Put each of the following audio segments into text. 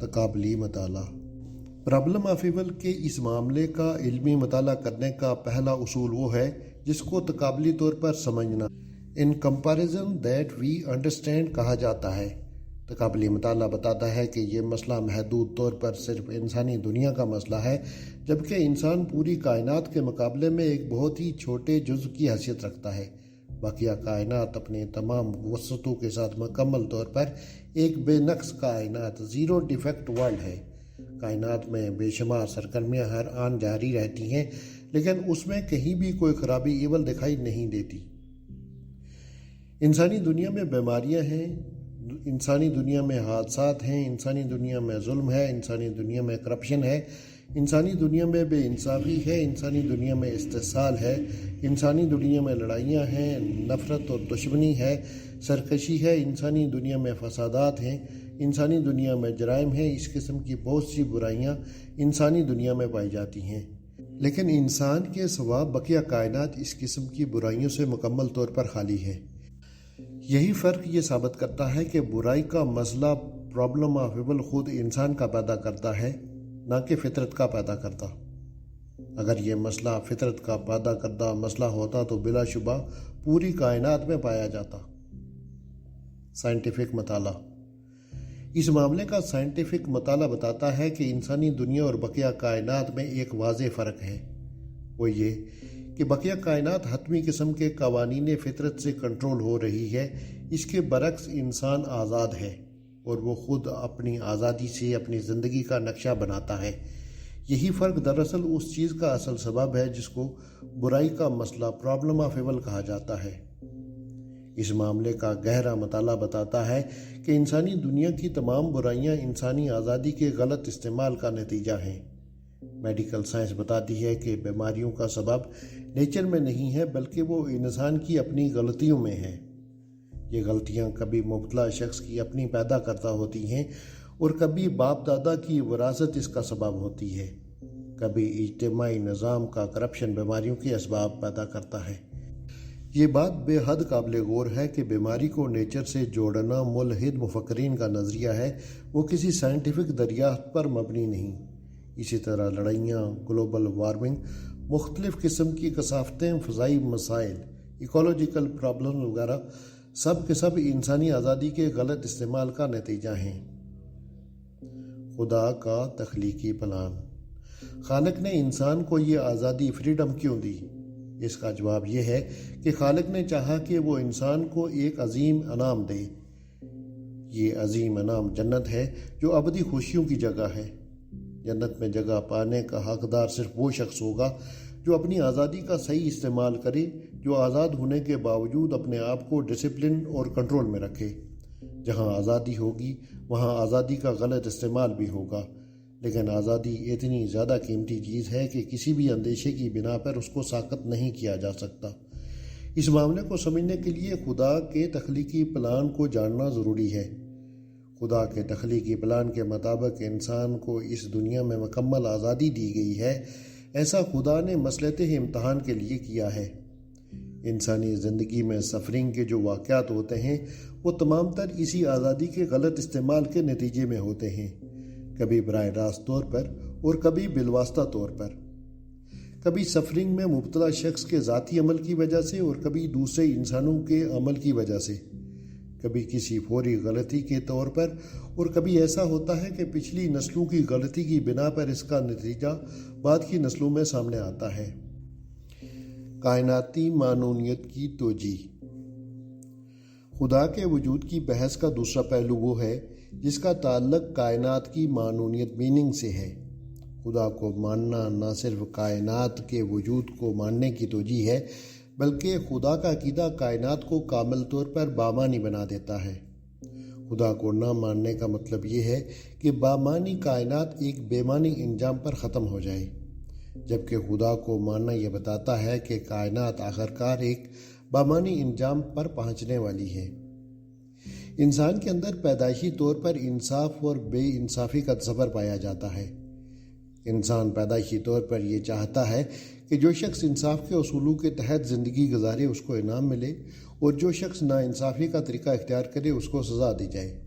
تقابلی مطالعہ۔ Problem of evil کے اس معاملے کا علمی مطالعہ کرنے کا پہلا اصول وہ ہے جس کو تقابلی طور پر سمجھنا in comparison that we understand کہا جاتا ہے۔ تقابلی مطالعہ بتاتا ہے کہ یہ مسئلہ محدود طور پر صرف انسانی دنیا کا مسئلہ ہے، جبکہ انسان پوری کائنات کے مقابلے میں ایک بہت ہی چھوٹے جزو کی حیثیت رکھتا ہے۔ بقیہ کائنات اپنے تمام وسعتوں کے ساتھ مکمل طور پر ایک بے نقص کائنات، زیرو ڈیفیکٹ ورلڈ ہے۔ کائنات میں بے شمار سرگرمیاں ہر آن جاری رہتی ہیں، لیکن اس میں کہیں بھی کوئی خرابی ایول دکھائی نہیں دیتی۔ انسانی دنیا میں بیماریاں ہیں، انسانی دنیا میں حادثات ہیں، انسانی دنیا میں ظلم ہے، انسانی دنیا میں کرپشن ہے، انسانی دنیا میں بے انصافی ہے، انسانی دنیا میں استحصال ہے، انسانی دنیا میں لڑائیاں ہیں، نفرت اور دشمنی ہے، سرکشی ہے، انسانی دنیا میں فسادات ہیں، انسانی دنیا میں جرائم ہیں۔ اس قسم کی بہت سی برائیاں انسانی دنیا میں پائی جاتی ہیں، لیکن انسان کے سوا بقیہ کائنات اس قسم کی برائیوں سے مکمل طور پر خالی ہے۔ یہی فرق یہ ثابت کرتا ہے کہ برائی کا مسئلہ پرابلم آف ایول خود انسان کا پیدا کرتا ہے، نہ کہ فطرت کا پیدا کرتا۔ اگر یہ مسئلہ فطرت کا پیدا کردہ مسئلہ ہوتا تو بلا شبہ پوری کائنات میں پایا جاتا۔ سائنٹیفک مطالعہ۔ اس معاملے کا سائنٹیفک مطالعہ بتاتا ہے کہ انسانی دنیا اور بقیہ کائنات میں ایک واضح فرق ہے، وہ یہ کہ بقیہ کائنات حتمی قسم کے قوانین فطرت سے کنٹرول ہو رہی ہے، اس کے برعکس انسان آزاد ہے اور وہ خود اپنی آزادی سے اپنی زندگی کا نقشہ بناتا ہے۔ یہی فرق دراصل اس چیز کا اصل سبب ہے جس کو برائی کا مسئلہ پرابلم آف ایول کہا جاتا ہے۔ اس معاملے کا گہرا مطالعہ بتاتا ہے کہ انسانی دنیا کی تمام برائیاں انسانی آزادی کے غلط استعمال کا نتیجہ ہیں۔ میڈیکل سائنس بتاتی ہے کہ بیماریوں کا سبب نیچر میں نہیں ہے بلکہ وہ انسان کی اپنی غلطیوں میں ہے۔ یہ غلطیاں کبھی مبتلا شخص کی اپنی پیدا کرتا ہوتی ہیں اور کبھی باپ دادا کی وراثت اس کا سبب ہوتی ہے۔ کبھی اجتماعی نظام کا کرپشن بیماریوں کے اسباب پیدا کرتا ہے۔ یہ بات بے حد قابل غور ہے کہ بیماری کو نیچر سے جوڑنا ملحد مفکرین کا نظریہ ہے، وہ کسی سائنٹیفک دریافت پر مبنی نہیں۔ اسی طرح لڑائیاں، گلوبل وارمنگ، مختلف قسم کی کثافتیں، فضائی مسائل، ایکولوجیکل پرابلم وغیرہ سب کے سب انسانی آزادی کے غلط استعمال کا نتیجہ ہیں۔ خدا کا تخلیقی پلان۔ خالق نے انسان کو یہ آزادی، فریڈم کیوں دی؟ اس کا جواب یہ ہے کہ خالق نے چاہا کہ وہ انسان کو ایک عظیم انعام دے۔ یہ عظیم انعام جنت ہے جو ابدی خوشیوں کی جگہ ہے۔ جنت میں جگہ پانے کا حقدار صرف وہ شخص ہوگا جو اپنی آزادی کا صحیح استعمال کرے، جو آزاد ہونے کے باوجود اپنے آپ کو ڈسپلن اور کنٹرول میں رکھے۔ جہاں آزادی ہوگی وہاں آزادی کا غلط استعمال بھی ہوگا، لیکن آزادی اتنی زیادہ قیمتی چیز ہے کہ کسی بھی اندیشے کی بنا پر اس کو ساقط نہیں کیا جا سکتا۔ اس معاملے کو سمجھنے کے لیے خدا کے تخلیقی پلان کو جاننا ضروری ہے۔ خدا کے تخلیقی پلان کے مطابق انسان کو اس دنیا میں مکمل آزادی دی گئی ہے۔ ایسا خدا نے مصلحت امتحان کے لیے کیا ہے۔ انسانی زندگی میں سفرنگ کے جو واقعات ہوتے ہیں وہ تمام تر اسی آزادی کے غلط استعمال کے نتیجے میں ہوتے ہیں، کبھی براہ راست طور پر اور کبھی بالواسطہ طور پر، کبھی سفرنگ میں مبتلا شخص کے ذاتی عمل کی وجہ سے اور کبھی دوسرے انسانوں کے عمل کی وجہ سے، کبھی کسی فوری غلطی کے طور پر، اور کبھی ایسا ہوتا ہے کہ پچھلی نسلوں کی غلطی کی بنا پر اس کا نتیجہ بعد کی نسلوں میں سامنے آتا ہے۔ کائناتی معنونیت کی توجیہ۔ خدا کے وجود کی بحث کا دوسرا پہلو وہ ہے جس کا تعلق کائنات کی معنونیت میننگ سے ہے۔ خدا کو ماننا نہ صرف کائنات کے وجود کو ماننے کی توجیہ ہے، بلکہ خدا کا عقیدہ کائنات کو کامل طور پر بامانی بنا دیتا ہے۔ خدا کو نہ ماننے کا مطلب یہ ہے کہ بامانی کائنات ایک بے معنی انجام پر ختم ہو جائے، جبکہ خدا کو ماننا یہ بتاتا ہے کہ کائنات آخرکار ایک بامانی انجام پر پہنچنے والی ہے۔ انسان کے اندر پیدائشی طور پر انصاف اور بے انصافی کا تصور پایا جاتا ہے۔ انسان پیدائشی طور پر یہ چاہتا ہے کہ جو شخص انصاف کے اصولوں کے تحت زندگی گزارے اس کو انعام ملے، اور جو شخص ناانصافی کا طریقہ اختیار کرے اس کو سزا دی جائے۔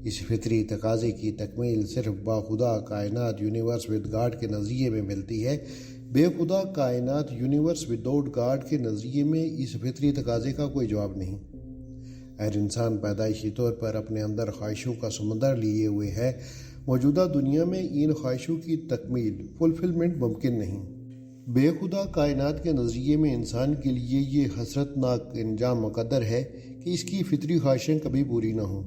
اس فطری تقاضے کی تکمیل صرف باخدا کائنات یونیورس ود گاڈ کے نظریے میں ملتی ہے۔ بے خدا کائنات یونیورس وداؤٹ گاڈ کے نظریے میں اس فطری تقاضے کا کوئی جواب نہیں۔ ہر انسان پیدائشی طور پر اپنے اندر خواہشوں کا سمندر لیے ہوئے ہے۔ موجودہ دنیا میں ان خواہشوں کی تکمیل فلفلمنٹ ممکن نہیں۔ بے خدا کائنات کے نظریے میں انسان کے لیے یہ حسرت ناک انجام مقدر ہے کہ اس کی فطری خواہشیں کبھی پوری نہ ہوں،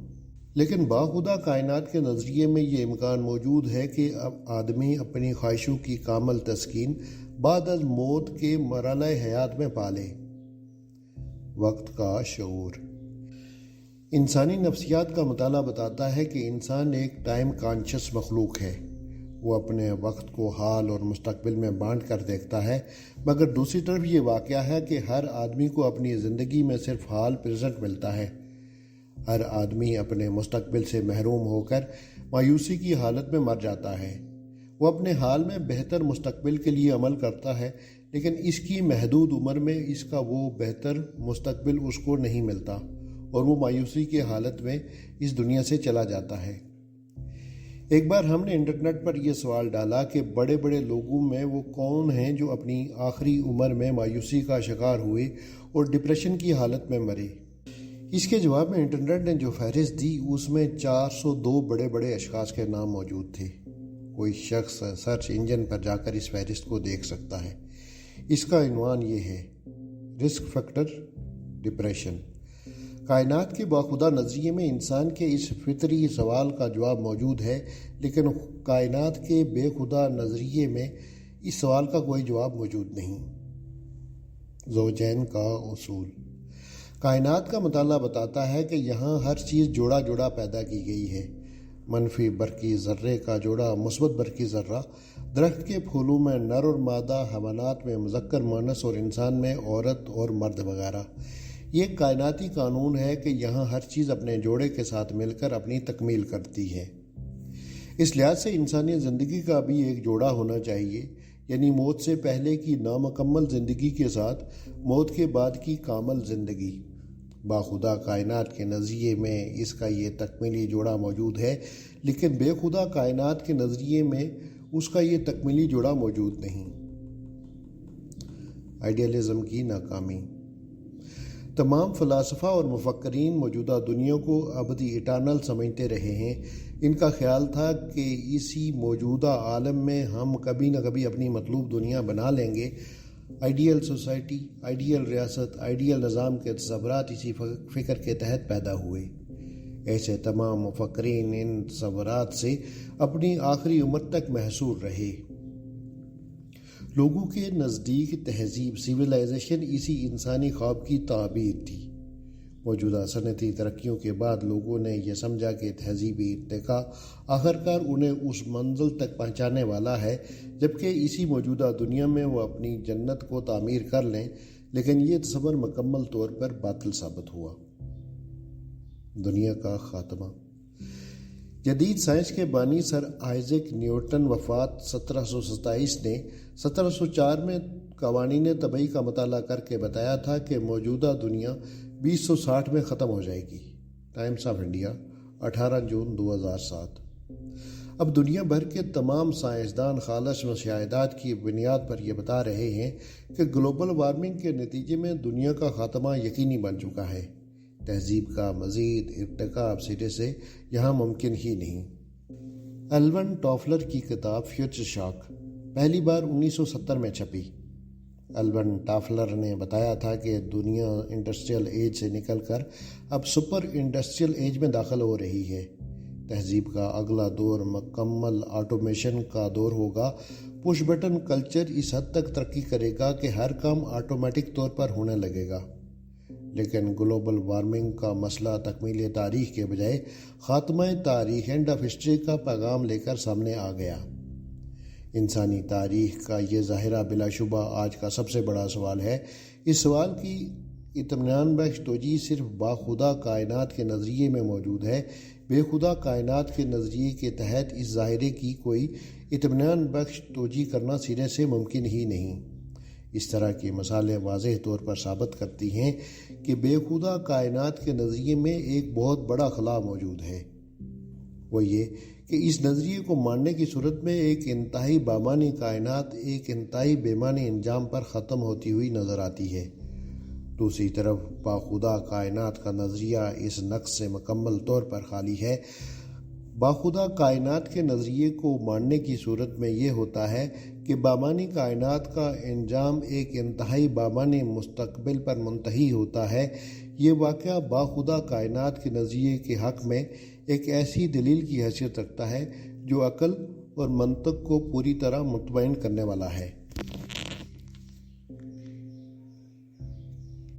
لیکن باخدا کائنات کے نظریے میں یہ امکان موجود ہے کہ اب آدمی اپنی خواہشوں کی کامل تسکین بعد از موت کے مرحلہ حیات میں پالے۔ وقت کا شعور۔ انسانی نفسیات کا مطالعہ بتاتا ہے کہ انسان ایک ٹائم کانشس مخلوق ہے۔ وہ اپنے وقت کو حال اور مستقبل میں بانٹ کر دیکھتا ہے، مگر دوسری طرف یہ واقعہ ہے کہ ہر آدمی کو اپنی زندگی میں صرف حال پریزنٹ ملتا ہے۔ ہر آدمی اپنے مستقبل سے محروم ہو کر مایوسی کی حالت میں مر جاتا ہے۔ وہ اپنے حال میں بہتر مستقبل کے لیے عمل کرتا ہے، لیکن اس کی محدود عمر میں اس کا وہ بہتر مستقبل اس کو نہیں ملتا اور وہ مایوسی کی حالت میں اس دنیا سے چلا جاتا ہے۔ ایک بار ہم نے انٹرنیٹ پر یہ سوال ڈالا کہ بڑے بڑے لوگوں میں وہ کون ہیں جو اپنی آخری عمر میں مایوسی کا شکار ہوئے اور ڈپریشن کی حالت میں مرے۔ اس کے جواب میں انٹرنیٹ نے جو فہرست دی اس میں 402 بڑے بڑے اشخاص کے نام موجود تھے۔ کوئی شخص سرچ انجن پر جا کر اس فہرست کو دیکھ سکتا ہے۔ اس کا عنوان یہ ہے: رسک فیکٹر ڈپریشن۔ کائنات کے باخدا نظریے میں انسان کے اس فطری سوال کا جواب موجود ہے، لیکن کائنات کے بے خدا نظریے میں اس سوال کا کوئی جواب موجود نہیں۔ زوجین کا اصول۔ کائنات کا مطالعہ بتاتا ہے کہ یہاں ہر چیز جوڑا جوڑا پیدا کی گئی ہے۔ منفی برقی ذرے کا جوڑا مثبت برقی ذرہ، درخت کے پھولوں میں نر اور مادہ، حیوانات میں مذکر مؤنث اور انسان میں عورت اور مرد وغیرہ۔ یہ کائناتی قانون ہے کہ یہاں ہر چیز اپنے جوڑے کے ساتھ مل کر اپنی تکمیل کرتی ہے۔ اس لحاظ سے انسانی زندگی کا بھی ایک جوڑا ہونا چاہیے، یعنی موت سے پہلے کی نامکمل زندگی کے ساتھ موت کے بعد کی کامل زندگی۔ باخدا کائنات کے نظریے میں اس کا یہ تکمیلی جوڑا موجود ہے، لیکن بے خدا کائنات کے نظریے میں اس کا یہ تکمیلی جوڑا موجود نہیں۔ آئیڈیالزم کی ناکامی۔ تمام فلاسفہ اور مفکرین موجودہ دنیا کو ابدی اٹرنل سمجھتے رہے ہیں۔ ان کا خیال تھا کہ اسی موجودہ عالم میں ہم کبھی نہ کبھی اپنی مطلوب دنیا بنا لیں گے۔ آئیڈیل سوسائٹی، آئیڈیل ریاست، آئیڈیل نظام کے تصورات اسی فکر کے تحت پیدا ہوئے۔ ایسے تمام مفکرین ان تصورات سے اپنی آخری عمر تک محصور رہے۔ لوگوں کے نزدیک تہذیب، سویلائزیشن اسی انسانی خواب کی تعبیر تھی۔ موجودہ صنعتی ترقیوں کے بعد لوگوں نے یہ سمجھا کہ تہذیبی ارتقاء آخرکار انہیں اس منزل تک پہنچانے والا ہے جبکہ اسی موجودہ دنیا میں وہ اپنی جنت کو تعمیر کر لیں، لیکن یہ تصور مکمل طور پر باطل ثابت ہوا۔ دنیا کا خاتمہ۔ جدید سائنس کے بانی سر آئزیک نیوٹن وفات 1727 نے 1704 میں قوانین طبیعی کا مطالعہ کر کے بتایا تھا کہ موجودہ دنیا 2060 میں ختم ہو جائے گی۔ ٹائمز آف انڈیا، 18 جون 2007۔ اب دنیا بھر کے تمام سائنسدان خالص مشاہدات کی بنیاد پر یہ بتا رہے ہیں کہ گلوبل وارمنگ کے نتیجے میں دنیا کا خاتمہ یقینی بن چکا ہے۔ تہذیب کا مزید ارتقاء اب سرے سے یہاں ممکن ہی نہیں۔ الون ٹافلر کی کتاب فیوچر شاک پہلی بار 1970 میں چھپی۔ الون ٹافلر نے بتایا تھا کہ دنیا انڈسٹریل ایج سے نکل کر اب سپر انڈسٹریل ایج میں داخل ہو رہی ہے۔ تہذیب کا اگلا دور مکمل آٹومیشن کا دور ہوگا۔ پش بٹن کلچر اس حد تک ترقی کرے گا کہ ہر کام آٹومیٹک طور پر ہونے لگے گا۔ لیکن گلوبل وارمنگ کا مسئلہ تکمیل تاریخ کے بجائے خاتمہ تاریخ، اینڈ آف ہسٹری کا پیغام لے کر سامنے آ گیا۔ انسانی تاریخ کا یہ ظاہرہ بلا شبہ آج کا سب سے بڑا سوال ہے۔ اس سوال کی اطمینان بخش توجیہ صرف باخدا کائنات کے نظریے میں موجود ہے۔ بے خدا کائنات کے نظریے کے تحت اس ظاہرے کی کوئی اطمینان بخش توجیہ کرنا سرے سے ممکن ہی نہیں۔ اس طرح کی مثالیں واضح طور پر ثابت کرتی ہیں کہ بے خدا کائنات کے نظریے میں ایک بہت بڑا خلا موجود ہے۔ وہ یہ کہ اس نظریے کو ماننے کی صورت میں ایک انتہائی بامانی کائنات ایک انتہائی بےمعنی انجام پر ختم ہوتی ہوئی نظر آتی ہے۔ دوسری طرف باخدا کائنات کا نظریہ اس نقص سے مکمل طور پر خالی ہے۔ باخدا کائنات کے نظریے کو ماننے کی صورت میں یہ ہوتا ہے کہ بامانی کائنات کا انجام ایک انتہائی بامانی مستقبل پر منتہی ہوتا ہے۔ یہ واقعہ باخدا کائنات کے نظریے کے حق میں ایک ایسی دلیل کی حیثیت رکھتا ہے جو عقل اور منطق کو پوری طرح مطمئن کرنے والا ہے۔